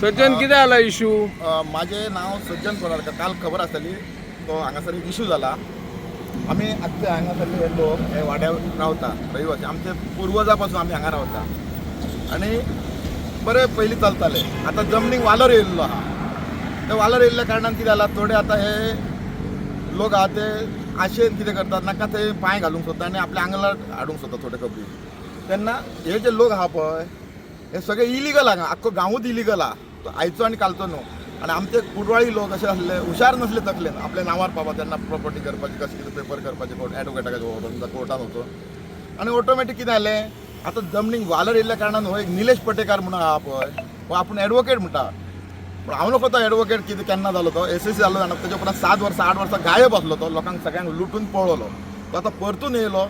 सज्जन कितें जाला इशू? माझे नाव सज्जन कोणार्कर. काल खबर आसतली तो हांगासर एक इशू जाला. आमी आख्खे हांगासरले हे लोक हे वाड्यार रावता रहिवासी. आमचे पुर्वजां पासून आमी हांगा रावता आनी बरे पयलीं चलताले. आतां जमनीक वालोर येयल्लो आहा. ते वालोर येयल्ल्या कारणान कितें जाला, थोडे आतां हे लोक आहा ते आशेन कितें करतात, नाका थंय पांय घालूंक सोदता आनी आपल्या आंगलार हाडूंक सोदता थोडे खबरी. तेन्ना हे जे लोक आहा पळय हे सगळे इलिगल हांगा. आख्खो गांवूच इलिगल आहा. तो आयचो आनी कालचो न्हू. आनी आमचे कुडवाळी लोक अशे आसले, हुशार नसले तकलेन आपल्या नांवार पावता तेन्ना प्रॉपर्टी करपाची, कशें कितें पेपर करपाचे, कोर्ट एडवोकेटाक व्हरून कोर्टान वचून. आनी ऑटोमॅटीक कितें जालें, आतां जमनीक वालोर येयल्ल्या कारणान हो एक निलेश पटेकार म्हणून आहा पळय, हो आपूण एडवोकेट म्हणटा. पूण हांव नको तो एडवोकेट कितें केन्ना जालो तो एसएससी जालो जाणा. तेच्या उपरांत 7 वर्सां 8 वर्सां गायब आसलो तो. लोकांक सगळ्यांक लुटून पळयलो तो. आतां परतून येयलो.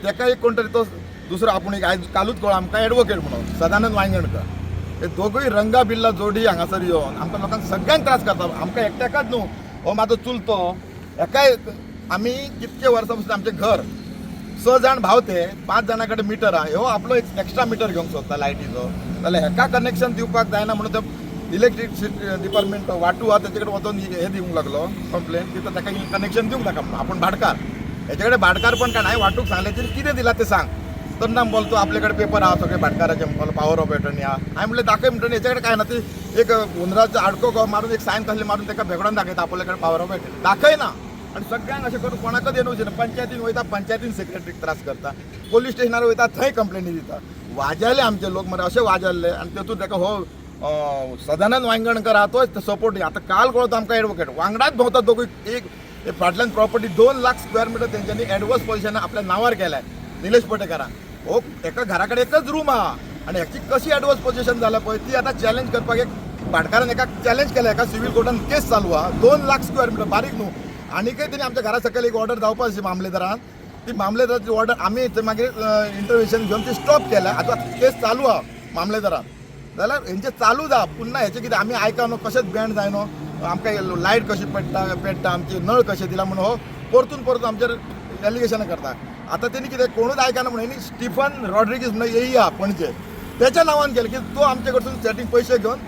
ताका एक कोण तरी तो दुसरो आपूण एक आयज कालूच कळ्ळो आमकां एडवोकेट म्हणून सदानंद वांयगणकर. हे दोगूय रंगा बिल्ला जोडी हांगासर येवन आमकां लोकांक सगळ्यांक त्रास करता. आमकां एकट्याकाच न्हू, हो म्हाजो चुलतो एकाय आमी कितके वर्सां पासून आमचें घर 6 जाण भाव ते 5 जाणां कडेन मिटर आहा. हो आपलो एक एक्स्ट्रा मिटर घेवंक सोदता लायटीचो. जाल्यार हेका कनेक्शन दिवपाक जायना म्हणून तो इलेक्ट्रिसिटी डिपार्टमेंट वाटू आहा तेचे कडेन वचून हे दिवंक लागलो कंप्लेन की ताका कनेक्शन दिवंक नाका म्हणून. आपूण भाटकार, हेचे कडेन भाटकार पण काय हांवें वाटूक सांगलें कितें दिला तें सांग. तर ना बोल तूं आपले कडेन पेपर आहा सगळे भाटकाराचे म्हणून पॉवर ऑफ एटर्नी आहा. हांवें म्हणलें दाखय म्हणटोन हेचे कडेन काय ना. ती एक उंदराचो आडको मारून एक सायन कसले मारून ताका भेगडोन दाखयता आपले कडेन पॉवर ऑफ एटर्नी दाखयना. आनी सगळ्यांक अशें करून कोणाकच येवचे ना. पंचायतीन वयता, पंचायतीन सेक्रेटरीक त्रास करता, पोलीस स्टेशनार वयता थंय कंप्लेनी दिता. वाजयले आमचे लोक मरे अशें वाजयल्ले. आनी तेतून ताका हो सदानंद वांयगणकर आहा तो सपोर्ट. आतां काल कळतो आमकां एडवोकेट वांगडाच भोंवता दोगूय. एक फाटल्यान प्रॉपर्टी 2 लाख स्क्वेअर मिटर तेंच्यांनी एडवर्स पोजिशन आपल्या नांवार केल्या निलेश पटेकारान. हो एका घरा कडेन एकच रूम आहा आनी हेची कशी एडवर्स पोजिशन जाल्या पळय ती आतां चॅलेंज करपाक एक भाटकारान एका चॅलेंज केल्या. एका सिव्हील कोर्टान केस चालू आहा. 2 लाख स्क्वेअर मिटर बारीक न्हू. आनीकय तेणी आमच्या घरा सकयल एक ऑर्डर जावपा आशिल्ली मामलेदारान. ती मामलेदाराची ऑर्डर आमी मागीर इंटरव्हेन्शन घेवन ती स्टॉप केल्या. आतां केस चालू आहा मामलेदारान. जाल्यार हेंचे चालू जा. पुन्हा हेचे कितें आमी आयका न्हू, कशेंच बँड जाय न्हू. आमकां लायट कशी पेट्टा आमचे नळ कशे दिला म्हणून हो परतून आमचेर एलिगेशनां करता. आतां तेणी कितें कोणूच आयकना म्हणून हेणी स्टिफन रॉड्रिगीस म्हणून येई आहा पणजे तेच्या नांवान केलें की तो आमचे कडसून सेटींग पयशे घेवन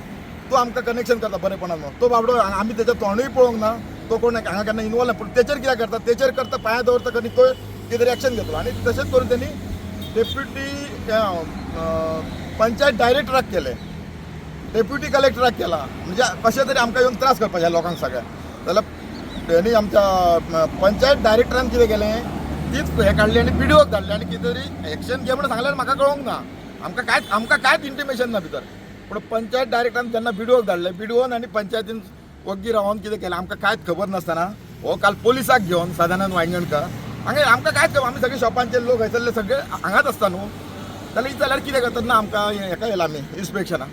तो आमकां कनेक्शन करता बरेपणान. तो बाबडो आमी तेचें तोंडूय पळोवंक ना. तो कोण हांगा केन्ना इनवॉल्व ना. पूण तेचेर कितें करता, तेचेर करता पांयां दवरता कधी तो कितें तरी एक्शन घेतलो. आनी तशेंच करून तेणी डेप्युटी पंचायत डायरेक्टराक केलें, डेप्युटी कलेक्टराक केला. म्हणजे कशें तरी आमकां येवन त्रास करपाचे लोकांक सगळ्यांक. जाल्यार तेणी आमच्या पंचायत डायरेक्टरान कितें केलें, तीच हे काडली आनी पिडिओक धाडली आनी कितें तरी एक्शन घे म्हणून सांगल्यार म्हाका कळोंक ना. आमकां कांयच इंटिमेशन ना भितर. पूण पंचायत डायरेक्टरान जेन्ना पिडिओक धाडलें, पिडिओन आनी पंचायतीन वग्गी रावन कितें केलें आमकां कांयच खबर नासतना हो काल पोलिसाक घेवन सदानंद वांयगणकर हांगा आमकां कांयच खबर. आमी सगळे शॉपांचे लोक हयसरले सगळे हांगाच आसता न्हू. जाल्यार कितें करतात ना आमकां हेका येयला आमी इन्स्पेक्शना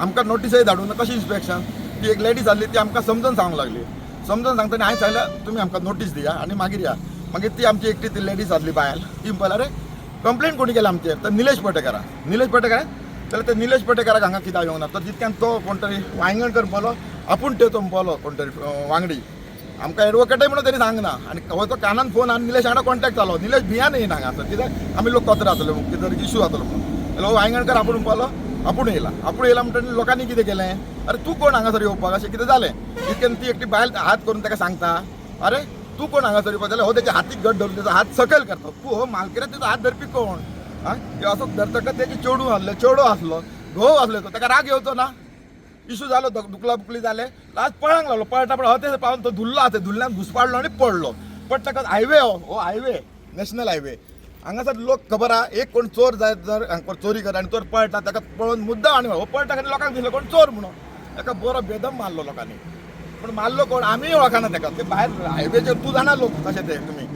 आमकां नोटीसय धाडून ना. कशी इन्स्पेक्शन, ती एक लेडीज आसली ती आमकां समजून सांगूंक लागली. समजून सांगतना हांवें सांगलें तुमी आमकां नोटीस दिया आनी मागीर या. मागीर ती आमची एकटी ती लेडीज आसली बायल, ती म्हणपाक अरे कंप्लेंट कोणी केला आमचेर, तर निलेश पटेकारान. जाल्यार ते निलेश पटेकाराक हांगा कित्याक येवंक ना. तर जितक्यान तो कोण तरी वांयगणकर पळलो, आपूण तो पळलो कोण तरी वांगडी. आमकां एडवोकेटय म्हणून तेणी सांगना. आनी हो तो कानान फोन आनी निलेश वांगडा कॉन्टॅक्ट जालो. निलेश भियान येयना हांगासर कित्याक आमी लोक कचरो जातलो कितें तरी इशू जातलो म्हणून. जाल्यार हो वांयगणकर आपूण पळलो, आपूण येयला म्हणटकीर लोकांनी कितें केलें, अरे तूं कोण हांगासर येवपाक, अशें कितें जालें. तितक्यान ती एकटी बायल हात करून ताका सांगता, अरे तूं कोण हांगासर येवपाक. जाल्यार हो तेच्या हातीक घट धरून तेजो हात सकयल करता. तूं हो मालकिराक तेजो हात धरपी कोण. असो धरतकच तेजी चेडो आसलो, घोव आसलो. तो ताका राग येवचो ना. इशू जालो, दुखला बुकली जालें. लास्ट पळांक लागलो. पळटा हो ते पावन तो धुल्लो आसा, धुल्ल्यान घुसपाडलो आनी पडलो. पडटकच हायवे हो हायवे नॅशनल हायवे. हांगासर लोक खबर आहा, एक कोण चोर जाय जर हांगा चोरी कर आनी चोर पळटा ताका पळोवन मुद्दाम आनी हो पळटा आनी लोकांक दिसलो कोण चोर म्हणून. ताका बरो बेदम मारलो लोकांनी. पूण मारलो कोण आमी वळखना ताका. ते भायर हायवेचेर तूं जाणा लोक कशें ते तुमी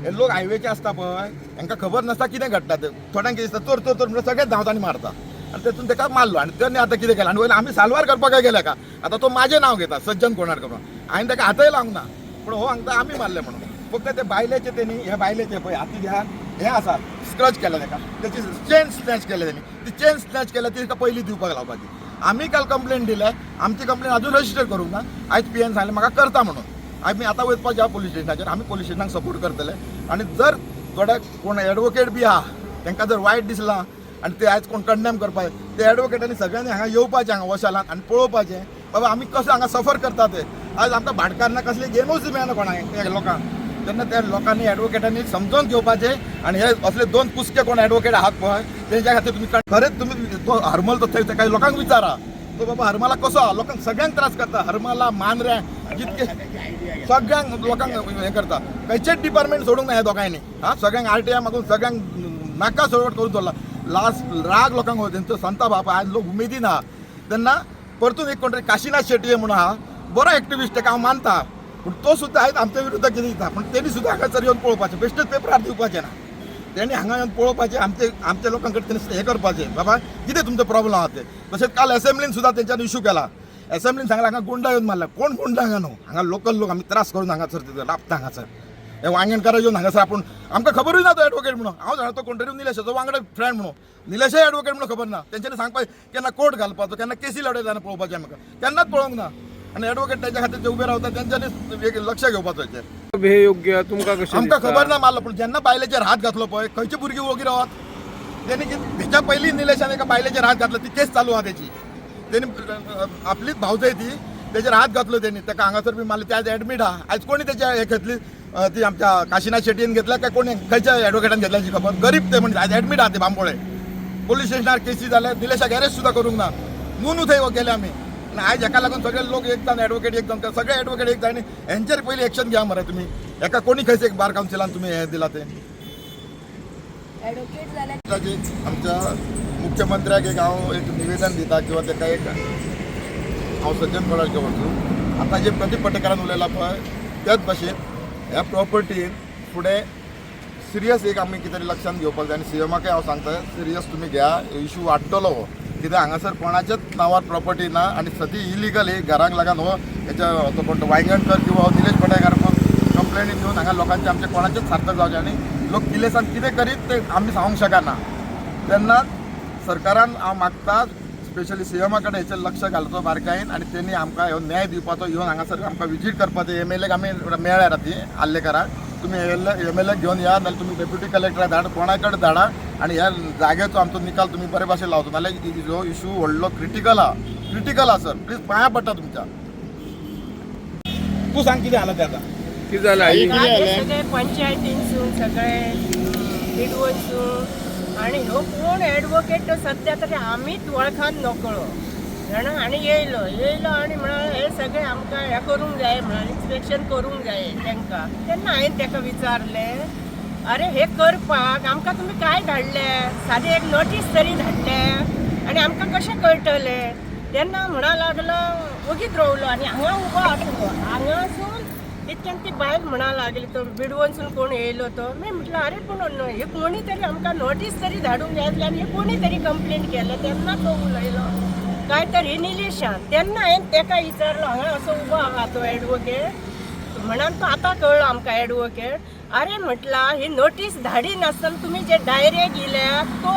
हे लोक हायवेचे आसता पळय हांकां खबर नासता कितें घडटा ते. थोड्यांक कितें दिसता चोर म्हणून सगळेच धांवता आनी मारता. आनी तेतून ताका मारलो. आनी तेणी आतां कितें केलें, आनी वयल्यान आमी साल्वार करपाक गेले का. आतां तो म्हाजें नांव घेता सज्जन कोणार्कर म्हणून. हांवें ताका हातय लावंक ना. पूण हो हांगा आमी मारले म्हणून. फक्त ते बायलेचे तेणी हे बायलेचे पळय हाती घ्या हे आसा स्क्रच केला ताका. तेची चेन स्नॅच केले तेणी. ती चेन स्नॅच केल्या ती ताका पयलीं दिवपाक लावपाची. आमी काल कंप्लेंट दिले. आमची कंप्लेंट अजून रजिस्टर करूंक ना. आयज PN सांगलें म्हाका करता म्हणून. आमी आतां वचपाचें आहा पुलीस स्टेशनाचेर. आमी पुलीस स्टेशनाक सपोर्ट करतले. आनी जर थोडे कोण एडवोकेट बी आहा तांकां जर वायट दिसलां आणि ते आयज कोण कंडेम करपाचे ते एडवोकेटांनी सगळ्यांनी हांगा येवपाचें हांगा वशालांत आनी पळोवपाचें बाबा आमी कशें हांगा सफर करता ते आज आमकां भाटकारांना कसली गेमूच मेळना कोणाक त्या लोकांक तेन्ना त्या लोकांनी एडवोकेटांनी समजून घेवपाचें आनी हे असले 2 कुसके कोण एडवोकेट आहात पळय तेंच्या खातीर तुमी खरेंच तुमी तो हरमल तो थंय काही लोकांक विचारा तो बाबा हरमला कसो आहा लोकांक सगळ्यांक त्रास करता हरमला मांद्र्या जितके सगळ्यांक लोकांक हें करता खंयचेच डिपार्टमेंट सोडूंक ना ह्या दोगांयनी सगळ्यांक RTI मागून सगळ्यांक नाका सोडवट करून दवरला लास्ट राग लोकांक तेंचो संताप आहा आज लोक उमेदीन आहा तेन्ना परतून एक कोण तरी काशीनाथ शेट्ये म्हणून आहा बरो एक्टिविस्ट ताका हांव मानता पूण तो सुद्दां आयज आमच्या विरुद्ध कितें दिता पूण तेणी सुद्दां हांगासर येवन पळोवपाचें बेश्टेच पेपरार दिवपाचें ना तेणी हांगा येवन पळोवपाचें आमच्या लोकां कडेन तेणी हें करपाचें बाबा कितें तुमचो प्रॉब्लम आहा ते तशेंच काल असेंब्लीन सुद्दां तेंच्यानी इशू केला असेंब्लीन सांगला हांगा गुंडा येवन मारला कोण गुंडा हांगा न्हू हांगा लोकल लोक आमी त्रास करून हांगासर तिथे लाभता हांगासर हे वांगणकारा येवन हांगासर आपूण आमकां खबरूय ना तो एडवोकेट म्हणून हांव जाणा तो कोण तरी निलेशाचो वांगडा फ्रेंड म्हणून निलेशय एडवोकेट म्हणून खबर ना तेंच्यांनी सांगपाचें केन्ना कोर्ट घालपाचो केन्ना केसी लढयता तेन्ना पळोवपाचें म्हाका केन्नाच पळोवंक ना आनी एडवोकेट तेंच्या खातीर जे उबे रावता तेंच्यांनी एक लक्ष घेवपाचो हेचेर हे योग्य तुमकां कशें आमकां खबर ना मारलो पूण जेन्ना बायलेचेर हात घातलो पळय खंयची भुरगीं वगीर रावत तेणी तेच्या पयलीं निलेशान एका बायलेचेर हात घातलो ती केस चालू आहा तेची तेणी आपलीच भावजय ती तेजेर हात घातलो तेणी ताका हांगासर बी मारले ते आज एडमीट आहा आयज कोणी तेच्या हे घेतली ती आमच्या काशीनाथ शेट्टीन घेतल्या काय कोणी खंयच्या एडवोकेटान घेतल्याची खबर गरीब ते म्हणजे आज एडमीट आहा ते बांबोळे पोलीस स्टेशनार केसी जाल्या निलेशाक अरेस्ट सुद्दां करूंक ना न्हू थंय गेले आमी आनी आयज हेका लागून सगळे लोक एक जावन एडवोकेट एक जावन सगळे एडवोकेट एक जावन हेंचेर पयलीं एक्शन घ्या मरे तुमी एका कोणी खंयच एक बार कावन्सिलान तुमी हें दिला ते आमच्या मुख्यमंत्र्याक एक हांव एक निवेदन दिता किंवा ताका एक हांव सज्जन गोडाळकर वचूं आतां जे प्रदीप पटेकारान उलयला पळय त्याच भाशेन ह्या प्रॉपर्टीन फुडें सिरियस एक आमी कितें तरी लक्षांत घेवपाक जाय आनी सीएमाकय हांव सांगता सिरियस तुमी घ्या इशू वाडटलो हो कित्याक हांगासर कोणाच्याच नांवार प्रॉपर्टी ना आनी सदी इलिगल ही घराक लागून हो हेच्या तो कोण वांयगणकर किंवा निलेश पटेकार कंप्लेनी दिवन हांगा लोकांचे आमचे कोणाचेच सार्थक जावचे आनी लोक किलेसान कितें करीत ते आमी सांगूंक शकना तेन्ना सरकारान हांव मागता स्पेशली सीएमा कडेन हेचेर लक्ष घालचो बारकायेन आनी तेणी आमकां ह्यो न्याय दिवपाचो येवन हांगासर आमकां विजीट करपाचो MLAक आमी मेळ्ळ्या राती आल्लेकाराक तुमी MLAक घेवन या नाल्यार तुमी डेप्युटी कलेक्टराक धाड कोणा कडेन धाडा आनी ह्या जाग्याचो आमचो निकाल तुमी बरे भाशेन लावचो नाल्यार जो इशू व्हडलो क्रिटिकल आहा सर प्लीज पांया पडटा तुमच्या तूं सांग कितें जालां तें आतां कितें जालां सगळे पंचायतींसून सगळे विडवोसून आणि हो कोण एडवोकेट सध्या तरी आमीच वळखान नकळो जाणा आनी येयलो आनी म्हणाले हे सगळे आमकां हें करूंक जाय म्हणाले इन्स्पेक्शन करूंक जाय तांकां तेन्ना हांवें ताका विचारलें अरे हे करपाक आमकां तुमी काय धाडले सादें एक नोटीस तरी धाडले आनी आमकां कशें कळटलें तेन्ना म्हणा लागलो वगीत रोवलो आनी हांगा उबो आसलो हांगासून तितक्यान ती बायल म्हणा लागली तो विडवनसून कोण येयलो तो मी म्हटलं अरे पूण हे कोणी तरी आमकां नोटीस तरी धाडूंक जाय आसली आनी हे कोणी तरी कंप्लेंट केलें तेन्ना तो उलयलो काय तरी निलेशान तेन्ना हांवें ताका विचारलो हांगा असो उबो आहा तो एडवोकेट म्हणान तो आतां कळ्ळो आमकां एडवोकेट अरे म्हटला ही नोटीस धाडी नासतना तुमी जे डायरेक्ट येयल्यात तो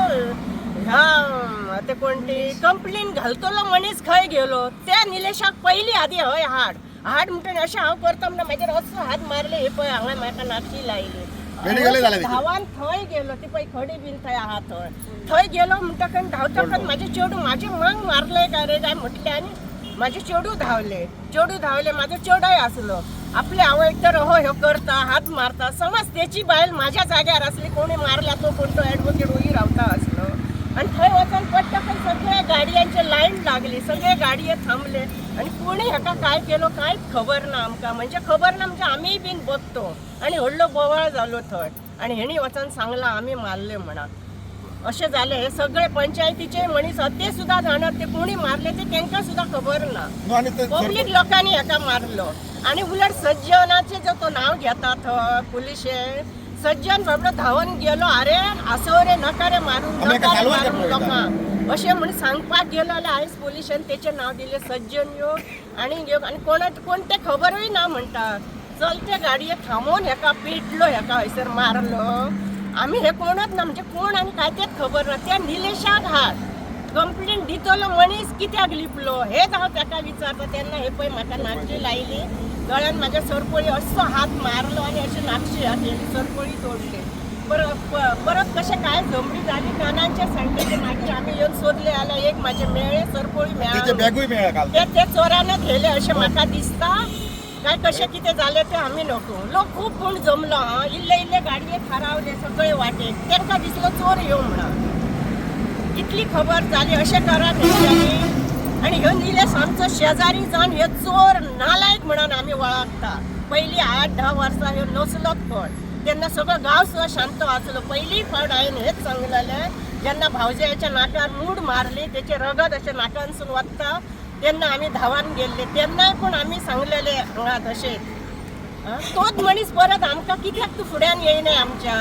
ह्या ते कोण ती कंप्लेंट घालतलो मनीस खंय गेलो त्या निलेशाक पयलीं आदी हय हाड म्हणटा अशें हांव करता म्हणटा म्हाजेर असो हात मारले हे पळय हांगा म्हाका नाची लायली धांवान थंय गेलो ती पळय खडी बीन थंय आहा थंय गेलो म्हणटकच धांवतकच म्हाजे चेडू म्हाजे मांग मारले काय रे काय म्हटलें आनी म्हाजे चेडू धांवले म्हाजो चेडूय आसलो आपले हांव एक तर हो ह्यो करता हात मारता समज तेची बायल म्हाज्या जाग्यार आसली कोणी मारल्या तो कोण तो एडवोकेट वगीर रावता आसलो आनी थंय वचून पडटकच सगळ्या गाडयांचे लायन लागली सगळे गाडये थांबले आनी कोणी हेका काय केलो कांयच खबर ना आमकां म्हणजे खबर ना म्हणजे आमीय बीन बगतो आनी व्हडलो बोवाळ जालो थंय आनी हेणी वचून सांगलां आमी मारले म्हणा अशें जालें हे सगळे पंचायतीचे मनीस ते सुद्दां जाणात ते कोणी मारले ते तांकां सुद्दां खबर ना पब्लीक लोकांनी हेका मारलो आनी उलट सज्जनाचे जो तो नांव घेता थंय पुलिशे सज्जन बाबडो धांवन गेलो अरे आसो रे नका रे मारून लोकांक अशें म्हण सांगपाक गेलो जाल्यार आयज पुलिशेन तेचें नांव दिलें सज्जन यो आनी कोण ते खबरूय ना म्हणटा चलते गाडये थांबोवन हेका पेटलो हेका हयसर मारलो आमी हे कोणच ना म्हणजे कोण आनी काय तेच खबर ना त्या निलेशाक हात कंप्लेंट दितलो मनीस कित्याक लिपलो हे हांव ताका विचारता तेन्ना हे पळय म्हाका नाखशी लायली गळ्यान म्हाज्या सरपळी असो हात मारलो आनी अशें नाखशी हात सरपळी तोडली परत कसे काय झोंबडी झाली कानांच्या सांगते मागीर आम्ही येऊन शोधले आला एक माझे मेळे सरपोळी त्याचे मेळा बॅगूय मिळाला काल ते चोरानं गेले असे म्हाका दिसता काय कसे कितें झाले ते आम्ही नको लोक खूप कोण जमलो हा इल्ले गाडये थारावले सगळे वाटेक तांकां दिसलो चोर येऊ म्हणून इतली खबर झाली अशें करा तेंच्यांनी आणि ह्यो निलेश आमचो शेजारी जावन हे चोर नालायक म्हणून आम्ही वळखता पहिली 8-10 वर्सां ह्यो नसलोच पण तेन्ना सगळं गाव सुद्धा शांत वाचलो पहिली फावट हांवें हेच सांगलेलें जेन्ना भावजयाच्या नाकार मूड मारली त्याचे रगत अशें नाकांसून वता तेन्ना आम्ही धावान गेल्ले तेन्नाय पण आम्ही सांगलेले हांगा तशें तोच मनीस परत आमकां कित्याक तूं फुड्यान येयनाय आमच्या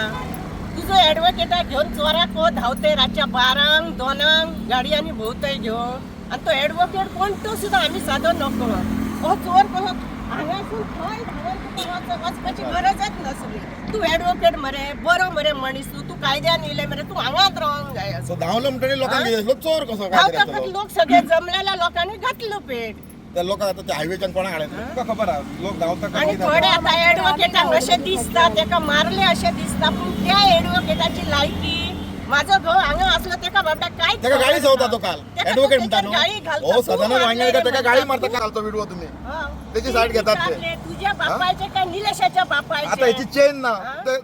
तुजो एडवोकेटाक घेवन चोराक धांवते रातच्या 12ंक 2 गाडयांनी भोंवतय घेवन आनी तो एडवोकेट कोण तो सुद्दां आमी सादो नको हो चोर कसो हांगासून खंय धांवन वचपाची गरजच नासली तूं एडवोकेट मरे बरो मरे मनीस तूं कायद्यान येयले मरे तूं हांगाच रावंक जाय सो धांवलो म्हणटरी लोकांक कितें चोर कसो काय धांवतकच लोक सगळे जमलेल्या लोकांनी घातलो पेट त्या लोकांक आता त्या हायवेच्यान कोणाक हाडले तुका खबर आहा लोक धांवता आणि थोडे आता एडवोकेटाक अशे दिसता ताका मारले अशे दिसता पण त्या एडवोकेटाची लायकी माझो घोव हांगा असलो ताका बाबा काय ताका गाडी चवता तो काल एडवोकेट म्हणटा न्हू हो सदानंद वांगेळकर ताका गाडी मारता काल तो व्हिडिओ तुम्ही त्याची साईड घेतात ते तुझ्या बापायचे काय निलेशाच्या आता बापायचे याची चेन ना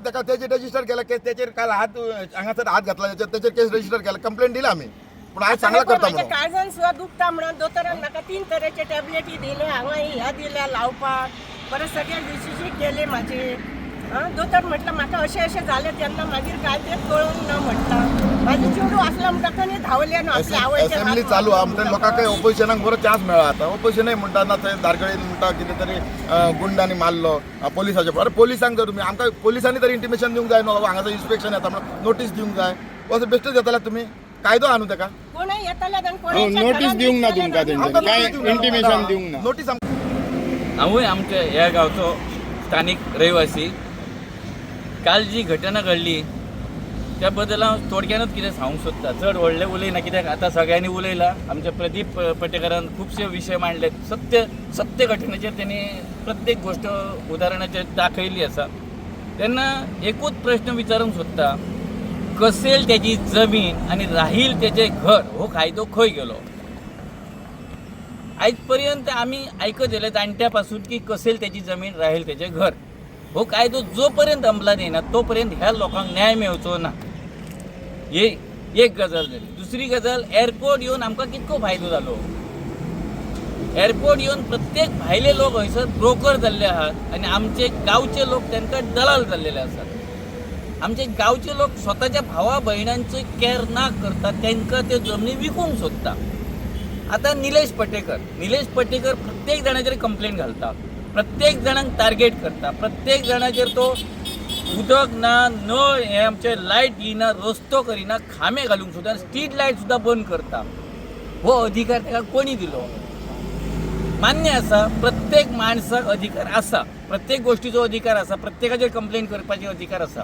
ताका त्याचे रजिस्टर केला केस त्याचेर काल हांगासर हात घातला त्याचेर केस रजिस्टर केला कंप्लेंट दिला आम्ही पण आज चांगला करता माझ्या म्हणून काळजान सुद्धा दुखता म्हणून दोतोरान म्हाका 3 तरेचे टॅबलेटी दिले हांगा ह्या दिल्या लावपाक परत सगळे डिसिजी केले माझे दोतोर म्हटलं म्हाका अशें झाले तेन्ना मागीर काय ते कळून ना म्हटलं माझे चेडू असला म्हणटा धावले ना आपल्या आवयचे असेंब्ली चालू आहा म्हणजे लोकांक काही ओपोजिशनाक बरो चान्स मेळ्ळा आता ओपोजिशनय म्हणटा ना थंय दारगळेन म्हणटा कितें तरी गुंडांनी मारलो पोलिसाचे अरे पोलिसांक जर तुमी आमकां पोलिसांनी तरी इंटिमेशन दिवंक जाय न्हू हांगासर इन्स्पेक्शन येता म्हणून नोटीस दिवंक जाय असं बेश्टच येताले तुमी कायदो आहा न्हू ताका कोणय येताले नोटीस दिवंक ना तुमकां तेंच्यानी काय इंटिमेशन दिवंक ना नोटीस हांवूय आमच्या ह्या गांवचो स्थानिक रहिवासी काल जी घटना घडली त्या बद्दल हांव थोडक्यानूच कितें सांगूंक सोदता चड व्हडलें उलयना कित्याक आतां सगळ्यांनी उलयलां आमच्या प्रदीप पटेकरान खुबशे विशय मांडले सत्य घटनेचेर तेणी प्रत्येक गोश्ट उदाहरणाचेर दाखयली आसा तेन्ना एकूच प्रश्न विचारूंक सोदता कसेल त्याची जमीन आनी राहील तेचें घर हो कायदो खंय गेलो आयज पर्यंत आमी आयकत येयले जाणट्या पासून की कसेल त्याची जमीन राहील तेचें घर हो कायदो जो पर्यंत अंमलात येना तो पर्यंत ह्या लोकांक न्याय मेळचो ना हे एक गजाल जाली दुसरी गजाल एअरपोर्ट येवन आमकां कितको फायदो जालो एअरपोर्ट येवन प्रत्येक भायले लोक हयसर ब्रोकर जाल्ले आहात आनी आमचे गांवचे लोक तांकां दलाल जाल्लेले आसात आमचे गांवचे लोक स्वताच्या भावा भयणांचो कॅर ना करता तांकां त्यो जमनी विकूंक सोदता आतां निलेश पटेकर प्रत्येक जाणाचेर कंप्लेंट घालता प्रत्येक जाणांक टार्गेट करता प्रत्येक जाणाचेर तो उदक ना नळ हे आमचे लायट येना रस्तो करिना खांबे घालूंक सुद्दां स्ट्रीट लायट सुद्दां बंद करता हो अधिकार ताका कोणी दिलो मान्य आसा प्रत्येक माणसाक अधिकार आसा प्रत्येक गोष्टीचो अधिकार आसा प्रत्येकाचेर कंप्लेंट करपाचे अधिकार आसा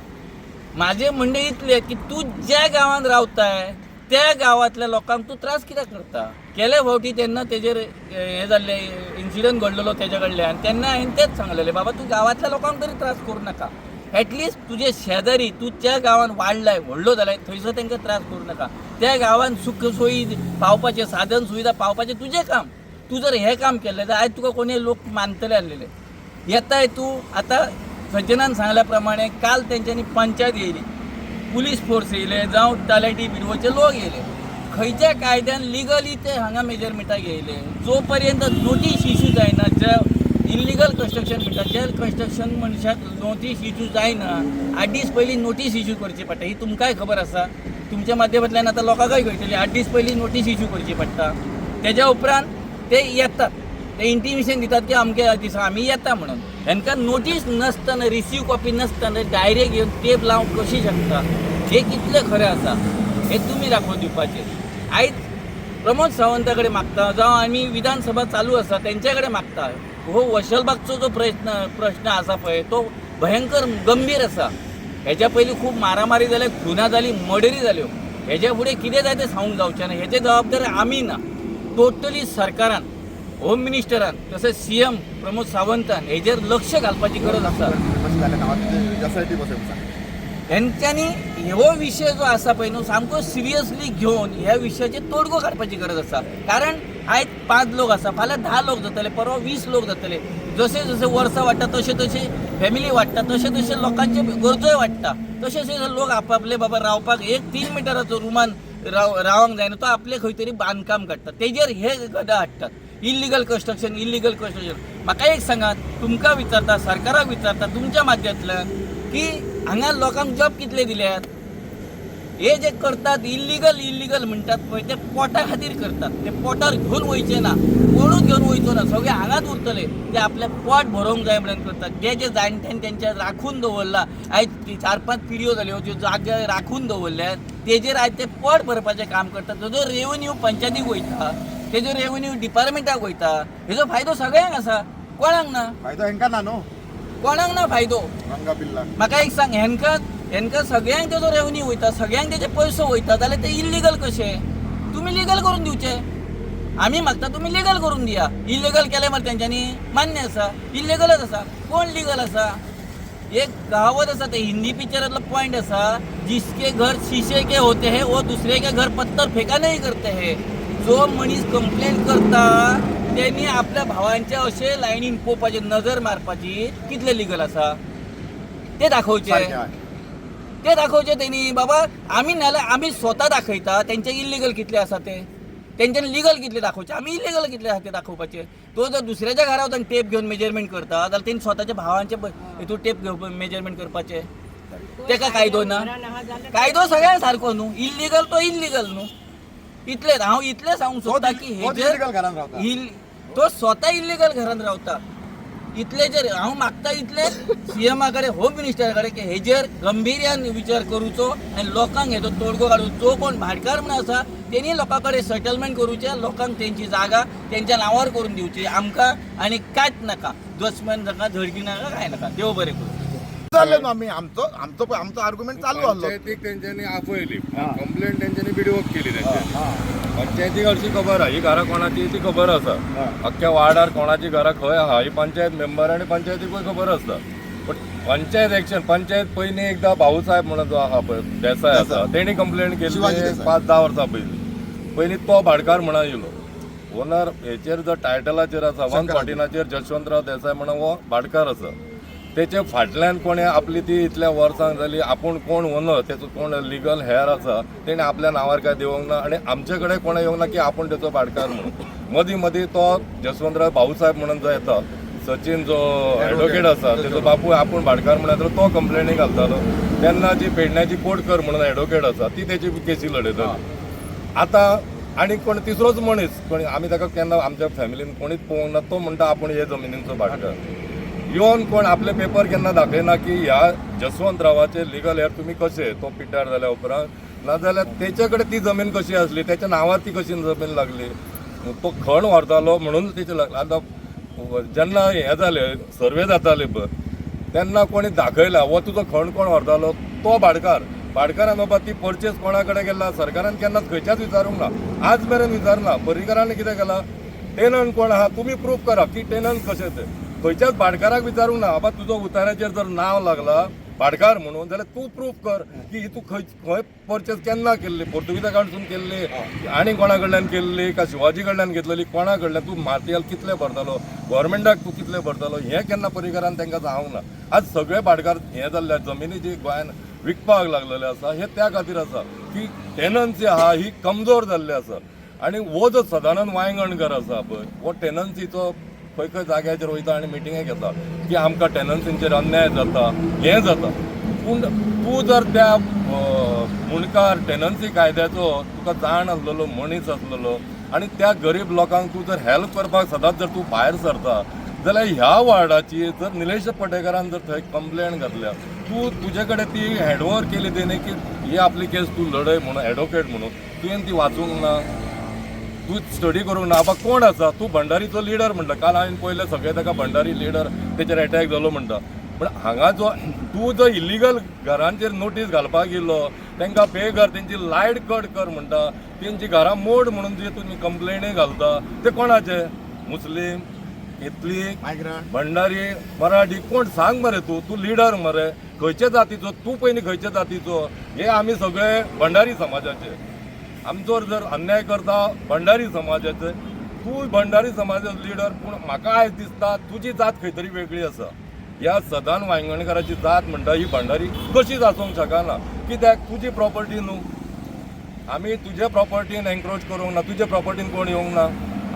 माझे म्हणणे इतले की तूं ज्या गांवांत रावताय त्या गांवांतल्या लोकांक तूं त्रास कित्याक करता गेले फावटी तेन्ना तेजेर हें जाल्लें इन्सिडंट घडलेलो तेजे कडल्यान तेन्ना हांवें तेच सांगलेलें बाबा तूं गांवांतल्या लोकांक तरी त्रास करूं नाका एटलिस्ट तुजे शेजारी तूं ज्या गांवांत वाडलाय व्हडलो जालाय थंयसर तांकां त्रास करूं नाका त्या गांवांत सुख सोयी पावपाचें साधन सुविधा पावपाचें तुजें काम तूं जर हें काम केलें जाल्यार आयज तुका कोणी लोक मानतले आसलेले येताय तूं आतां सज्जनान सांगल्या प्रमाणे काल तेंच्यांनी पंचायत येयली पुलीस फोर्स येयले जावं तलाठी बिडवोचे लोक येयले खंयच्या कायद्यान लिगली ते हांगा मेजरमेंटाक येयले जो पर्यंत नोटीस इश्यू जायना जे इल्लिगल कन्स्ट्रक्शन म्हणटा जे कन्स्ट्रक्शन मनशाक नोटीस इश्यू जायना 8 दीस पयलीं नोटीस इश्यू करची पडटा ही तुमकांय खबर आसा तुमच्या माध्यमांतल्यान आतां लोकांकय कळटली 8 दीस पयलीं नोटीस इश्यू करची पडटा तेज्या उपरांत ते येतात ते इंटिमेशन दितात की अमके दिसा आमी येता म्हणून हांकां नोटीस नासतना रिसीव कॉपी नासतना डायरेक्ट येवन टेप लावंक कशी शकता हे कितलें खरें आसा हे तुमी दाखोवन दिवपाचें आयज प्रमोद सावंता कडेन मागता जावं आमी विधानसभा चालू आसा तेंच्या कडेन मागता हो वशलबागचो जो प्रश्न आसा पळय तो भयंकर गंभीर आसा हेच्या पयलीं खूब मारामारी जाले खुनां जाली मर्डरी जाल्यो हेच्या फुडें कितें जाय तें सांगूंक जावचें ना हेचे जबाबदारी आमी ना टोटली सरकारान होम मिनिस्टरान तशेंच CM प्रमोद सावंतान हेजेर लक्ष घालपाची गरज आसा हेंच्यांनी ह्यो विशय जो आसा पळय न्हू सामको सिरियसली घेवन ह्या विशयाचे तोडगो काडपाची गरज आसा. कारण आयज 5 लोक आसा, फाल्यां 10 लोक जातले, परवा 20 लोक जातले. जसे जसे वर्सां वाडटा तशे तशे फॅमिली वाडटा, तशे तशे लोकांचे गरजोय वाडटा. तशे तशे लोक आपापले बाबा रावपाक 1-3 मिटराचो रुमान रावंक जायना, तो आपले खंय तरी बांदकाम काडटा, तेजेर हे गदा हाडटात. Illegal construction. म्हाका एक सांगात, तुमकां विचारता, सरकाराक विचारता तुमच्या माध्यमांतल्यान की हांगा लोकांक जॉब कितले दिल्यात. हे जे करतात इल्लिगल म्हणटात पळय ते पोटा खातीर करतात. ते पोटार घेवन वयचे ना, कोणूच घेवन वयचो ना, सगळे हांगाच उरतले. ते आपले पोट भरोवंक जाय म्हणून करतात. जे जाणट्यान तेंच्या राखून दवरला, आयज 4-5 पिढयो जाल्यो ज्यो जागे राखून दवरल्यात, तेजेर आयज ते पोट भरपाचें काम करतात. तेजो रेवन्यू पंचायतीक वयता, तेजो रेवन्यू डिपार्टमेंटाक वयता. हेजो फायदो सगळ्यांक आसा, कोणाक ना. फायदो हेंका ना न्हू, कोणाक ना फायदो. रंगा बिल्ला म्हाका एक सांग, हेंका सगळ्यांक तेजो रेवन्यू वयता, सगळ्यांक तेजे पयसो वयता, जाल्यार ते इल्लिगल कशे. तुमी लिगल करून दिवचे. आमी मागता तुमी लिगल करून दिया. इल्लिगल केले मरे तेंच्यांनी मान्य आसा, इल्लिगलच आसा. कोण लिगल आसा? एक कहावत आसा, ते हिंदी पिक्चरांतलो पॉयंट आसा, जिसके घर शीशे के होते हैं वो दूसरे के घर पत्थर फेका नहीं करते हैं. जो मनीस कंप्लेंट करता त्यांनी आपल्या भावांच्या अशे लायनीन पोवपाचे, नजर मारपाची. कितले लिगल आसा ते दाखोवचे तेणी. बाबा आमी नाल्यार आमी स्वता दाखयता तेंचे इल्लिगल कितले आसा ते, तेंच्यानी लिगल कितले दाखोवचे, आमी इल्लिगल कितले आसा ते दाखोवपाचे. तो जर दुसऱ्याच्या घरा वचून टेप घेवन मेजरमेंट करता जाल्यार तेणी स्वताच्या भावांचे हितून टेप घेवन मेजरमेंट करपाचे. तेका कायदो ना. कायदो सगळ्यांक सारको न्हू. इल्लिगल तो इल्लिगल न्हू. इतलेच हांव इतलें सांगूंक सोदता की तो स्वता इल्लिगल घरांत रावता. इतले जर हांव मागता इतले सीएमा कडेन, होम मिनिस्टरा कडेन की हेजेर गंभीर्यान विचार करूचो आनी लोकांक हेजो तोडगो काडूचो. जो कोण भाटकार म्हण आसा तेणी लोकां कडेन सेटलमेंट करूचें, लोकांक तेंची जागा तेंच्या नांवार करून दिवची. आमकां आनी कांयच नाका, जजमेंट नाका, झडकी नाका, कांय नाका. देव बरें करूं. चालले न्हू आमी. आमचो आर्ग्युमेंट चालू आसलो. पंचायतीक तेंच्यांनी आपयली, कंप्लेंट तेंच्यांनी बिडवप केली. पंचायतीक हरशी खबर आहा, ही घरां कोणाची ती खबर आसा. अख्ख्या वार्डार कोणाची घरां खंय आहा ही पंचायत मेंबर आनी पंचायतीकूय खबर आसता. बट पंचायत पयलीं एकदां भाऊ साहेब म्हणून जो आहा पळय देसाय आसा, तेणी कंप्लेंट केली 5-10 वर्सां पयलीं तो भाटकार म्हणून येयलो. ओनर हेचेर जो टायटलाचेर आसा 114 जशवंतराव देसाय म्हणून हो भाटकार आसा. तेचे फाटल्यान कोणे आपली ती इतल्या वर्सांक जाली, आपूण कोण ओनर, तेचो कोण लिगल हेर आसा, तेणे आपल्या नांवार काय दिवंक ना आनी आमचे कडेन कोणें येवंक ना की आपूण तेचो भाटकार म्हणून. मदीं तो जसवंतराव भाऊसाहेब म्हणून जो येता, सचिन जो एडवोकेट आसा तेचो बापूय आपूण भाटकार म्हणून येतालो, तो कंप्लेनी घालतालो. तेन्ना जी पेडण्याची कोटकर म्हणून एडवोकेट आसा ती तेची केसी लडयताली. आतां आनी कोण तिसरोच मनीस कोणी आमी ताका केन्ना आमच्या फॅमिलीन कोणीच पळोवंक ना, तो म्हणटा आपूण हे जमिनीचो भाटकार. येवन कोण आपले पेपर केन्ना दाखयना की ह्या जसवंतरावाचे लिगल हेर तुमी कशे, तो पिटार जाल्या उपरांत नाजाल्यार तेचे कडेन ती जमीन कशी आसली, तेच्या नांवार ती कशी जमीन लागली, तो खण व्हरतालो म्हणून तेचे लागले. आतां जेन्ना हें जालें सर्वे जाताले पळय तेन्ना कोणी दाखयला वो तुजो खण कोण व्हरतालो, तो भाटकारान बाबा ती परचेस कोणा कडेन केला, सरकारान केन्नाच खंयच्याच विचारूंक ना, आज मेरेन विचारना. पर्रीकारान कितें केलां, टेनंट कोण आहा तुमी प्रूफ करा की टेनंट कशें ते. खंयच्याच भाटकाराक विचारूंक ना, बाबा तुजो उतार्याचेर जर नांव लागला भाटकार म्हणून जाल्यार तूं प्रूफ कर की तूं खंय परचेस केन्ना केल्ली, पोर्तुगीजा कडसून केल्ली आनी कोणा कडल्यान केल्ली काय शिवाजी कडल्यान घेतलेली, कोणा कडल्यान, तूं मातयेल कितले भरतालो, गव्हर्मेंटाक तूं कितले भरतालो, हें केन्ना पर्रीकारान तांकां सांगूंक ना. आज सगळे भाटकार हें जाल्ले जमिनी जी गोंयान विकपाक लागलेले आसा हे त्या खातीर आसा की टेनन्सी आहा ही कमजोर जाल्ली आसा. आनी हो जो सदानंद वांयगणकर आसा पळय हो टेनन्सीचो खंय खंय जाग्याचेर वयता आनी मिटिंगे घेता की आमकां टेनन्सींचेर अन्याय जाता, हें जाता. पूण तूं जर त्या मुणकार टेनन्सी कायद्याचो तुका जाण आसलेलो, मनीस आसलेलो आनी त्या गरीब लोकांक तूं जर हेल्प करपाक सदांच जर तूं भायर सरता जाल्यार ह्या वार्डाची जर निलेश पटेकरान जर थंय कंप्लेंट घातल्या, तूं तुजे कडेन ती हँडओवर केली तेणे की ही आपली केस तूं लढय म्हणून एडवोकेट म्हणून, तुवें ती वाचूंक ना, तूं स्टडी करूंक ना. बाबा कोण आसा, तूं भंडारीचो लिडर म्हणटा, काल हांवें पयलें सगळे ताका भंडारी लिडर तेचेर अटॅक जालो म्हणटा. पण हांगा जो तूं जो इल्लिगल घरांचेर नोटीस घालपाक गेलो तांकां पे कर, तेंची लायट कट कर म्हणटा, तेंची घरां मोड म्हणून जे तुमी कंप्लेनी घालता ते कोणाचे, मुस्लीम, इतली मायग्रंट भंडारी मराठी कोण सांग मरे तू लिडर मरे खंयचे जातीचो तू पयलीं खंयचे जातीचो हे आमी सगळे भंडारी समाजाचे आमचो जर अन्याय करता भंडारी समाजाचे तू भंडारी समाजाचो लिडर पूण म्हाका आयज दिसता तुजी जात खंय तरी वेगळी आसा ह्या सदान वांयगणकाराची जात म्हणटा ही भंडारी कशीच आसूंक शकना कित्याक तुजी प्रॉपर्टी न्हू आमी तुजे प्रॉपर्टीन एन्क्रोच करूंक ना तुजे प्रॉपर्टीन कोण येवंक ना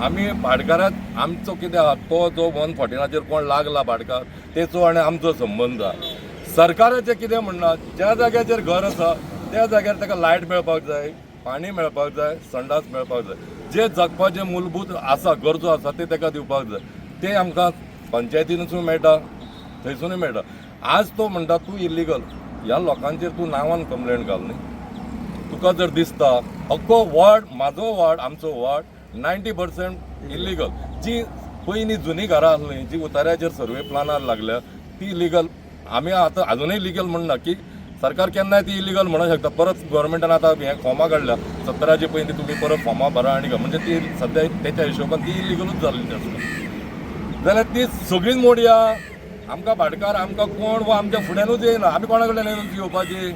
आमी भाटकारात आमचो कितें आहा तो जो 114 कोण लागला भाटकार तेचो आनी आमचो संबंद आहा सरकाराचें कितें म्हणना ज्या जाग्याचेर घर आसा त्या जाग्यार ताका लायट मेळपाक जाय पाणी मेळपाक जाय संडास मेळपाक जाय जे जगपाचे मूलभूत आसा गरजो आसा ते ताका दिवपाक जाय ते आमकां पंचायतीनसून मेळटा थंयसुनूय मेळटा आज तो म्हणटा तूं इल्लीगल ह्या लोकांचेर तूं नांवान कंप्लेंट घाल न्ही तुका जर दिसता अख्खो वॉर्ड म्हाजो वॉर्ड आमचो वॉर्ड 90% इल्लीगल जी पयलीं जुनी घरां आसलीं जी उतार्याचेर सर्वे प्लानार लागल्या ती लिगल आमी आतां अजुनूय लिगल म्हणना की सरकार केन्नाय ती इलिगल म्हणूंक शकता परत गव्हर्मेंटान आतां हें फॉर्मां काडल्या 17 पयलीं तुमी परत फॉर्मां भरा आनी म्हणजे ती सद्या तेच्या हिशोबान ती इलिगलूच जाल्ली आसता जाल्यार ती सगळीच मोडया आमकां भाटकार आमकां कोण वा आमच्या फुड्यानूच येयना आमी कोणा कडल्यान येवपाची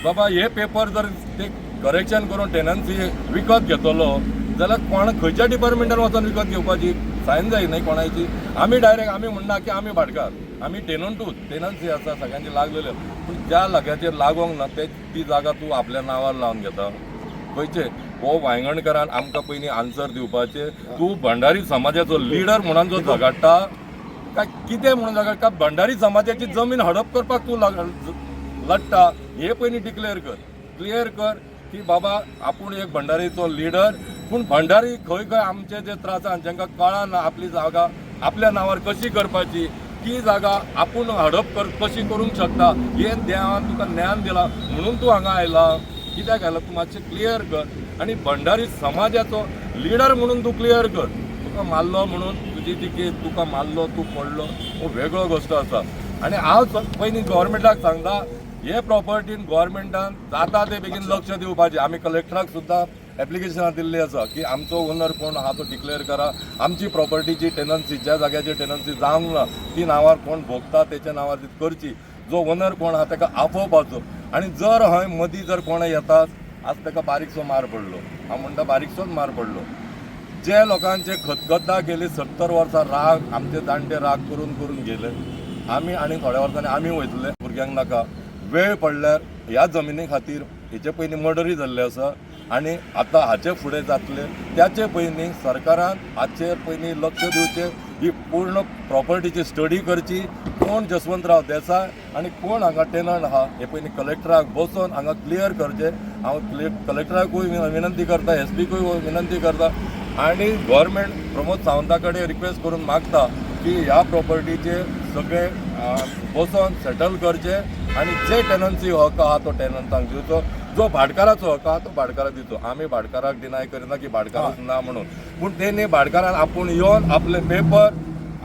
बाबा हे पेपर जर ते करेक्शन करून टेनन्सी विकत घेतलो जाल्यार कोण खंयच्या डिपार्टमेंटान वचून विकत घेवपाची सायन जाय न्हय कोणाची आमी डायरेक्ट आमी म्हणना की आमी भाटकार आमी टेनंटूच टेनन्सी आसा सगळ्यांची लागलेल्यो पूण ज्या जाग्याचेर लागोंक ना ते ती जागा तूं आपल्या नांवार लावन घेता खंयचे हो वांयगणकारान आमकां पयलीं आन्सर दिवपाचें तूं भंडारी समाजाचो लिडर म्हणून जो झगडटा काय कितें म्हणून झगडटा भंडारी समाजाची जमीन हडप करपाक तूं लडटा हे पयलीं क्लियर कर की बाबा आपूण एक भंडारीचो लिडर पूण भंडारी खंय खंय आमचे जे त्रास आसा जांकां कळना आपली जागा आपल्या नांवार कशी करपाची ती जागा आपूण हडप कशी करूंक शकता हे देवान तुका ज्ञान दिला म्हणून तूं हांगा आयला कित्याक आयला तूं मातशें क्लियर कर आनी भंडारी समाजाचो लिडर म्हणून तूं क्लियर कर तुका मारलो म्हणून तुजी ती केस तुका मारलो तूं पडलो हो वेगळो गोश्ट आसा आनी हांव पयलीं गव्हर्मेंटाक सांगता हे प्रॉपर्टीन गव्हर्मेंटान जाता ते बेगीन लक्ष दिवपाचें आमी कलेक्टराक सुद्दां एप्लिकेशनां दिल्ली आसा की आमचो ओनर कोण आहा तो डिक्लेअर करा आमची प्रॉपर्टीची टेनन्सी ज्या जाग्याची टेनन्सी जावंक ना ती नांवार कोण भोगता तेच्या नांवार ती करची जो ओनर कोण आहा ताका आपोवपाचो आनी जर हय मदीं जर कोण येतात आज ताका बारीकसो मार पडलो हांव म्हणटा बारीकसोच मार पडलो जे लोकांचे खतखता गेली 70 वर्सां राग आमचे जाणटे राग करून करून गेले आमी आनी थोड्या वर्सांनी आमी वयतले भुरग्यांक नाका वेळ पडल्यार ह्या जमिनी खातीर हेचे पयलीं मर्डरी जाल्ले आसा आनी आतां हाचे फुडें जातले त्याचे पयलीं सरकारान हाचेर पयलीं लक्ष दिवचें ही पूर्ण प्रॉपर्टीची स्टडी करची कोण जसवंतराव देसाय आनी कोण हांगा टेनंट आहा हे पयलीं कलेक्टराक बसोन हांगा क्लियर करचें हांव कलेक्टराकूय विनंती करता एसपीकूय विनंती करता आनी गव्हर्मेंट प्रमोद सावंता कडेन रिक्वेस्ट करून मागता की ह्या प्रॉपर्टीचे सगळे बसोन सेटल करचे आनी जे टेनन्सी हक आहा तो टेनंटांक दिवचो जो भाटकाराचो हक आहा तो भाटकाराक दिवचो आमी भाटकाराक डिनाय करिना की भाटकाराक ना म्हणून पूण तेणी भाटकारान आपूण येवन आपले पेपर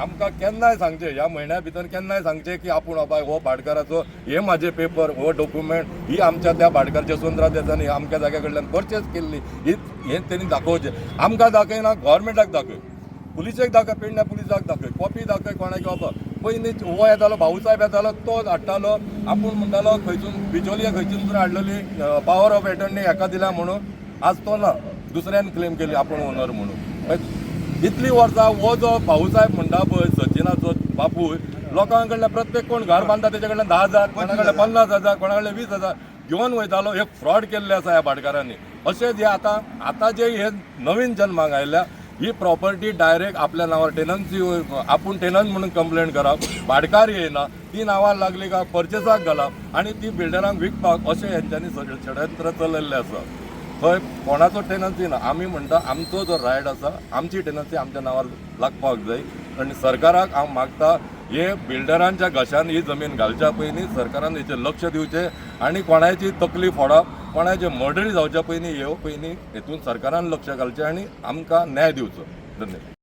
आमकां केन्नाय सांगचे ह्या म्हयन्या भितर केन्नाय सांगचे की आपूण बाबा हो भाटकाराचो हे म्हाजे पेपर हो डॉक्युमेंट ही आमच्या त्या भाटकार जसवंतराव देसायांनी अमक्या जाग्या कडल्यान परचेस केल्ली हे तेणी दाखोवचें आमकां दाखयना गव्हर्मेंटाक दाखय पुलिसेक दाखय पेडण्या पुलिसाक दाखय कॉपी दाखय कोणाक बाबा पयलीं हो येतालो भाऊसाहेब येतालो तो हाडटालो आपूण म्हणटालो खंयसून बिचोलिया खंयसून तर हाडलेली पावर ऑफ एटर्नी हेका दिल्या म्हणून आज तो ना दुसऱ्यान क्लेम केली आपूण ओनर म्हणून इतली वर्सां हो जो भाऊसाहेब म्हणटा पळय सचिनाचो बापूय लोकां कडल्यान प्रत्येक कोण घर बांदता तेच्या कडल्यान 10,000 कोणा कडल्यान 50,000 कोणा कडल्यान 20,000 घेवन वयतालो हे फ्रॉड केल्ले आसा ह्या भाटकारांनी अशेंच हे आतां जे हे नवीन जल्माक आयल्या ही प्रॉपर्टी डायरेक्ट आपल्या नावावर टेनन्सी आपूण टेनंट म्हणून कंप्लेंट करप भाटकार येयना ती नांवार लागली काय परचेसाक घालप आनी ती बिल्डरांक विकपाक अशें हेंच्यांनी षडयंत्र चलयल्लें आसा थंय कोणाचो टेनन्सी ना आमी म्हणटा आमचो जो रायट आसा आमची टेनन्सी आमच्या नांवार लागपाक जाय आनी सरकाराक हांव मागता हे बिल्डरांच्या घशान ही जमीन घालच्या पयलीं सरकारान हेचेर लक्ष दिवचें आनी कोणाची तकली फोडप कोणाचे मर्डरी जावच्या पयलीं ह्यो पयलीं हेतून सरकारान लक्ष घालचें आनी आमकां न्याय दिवचो धन्यवाद.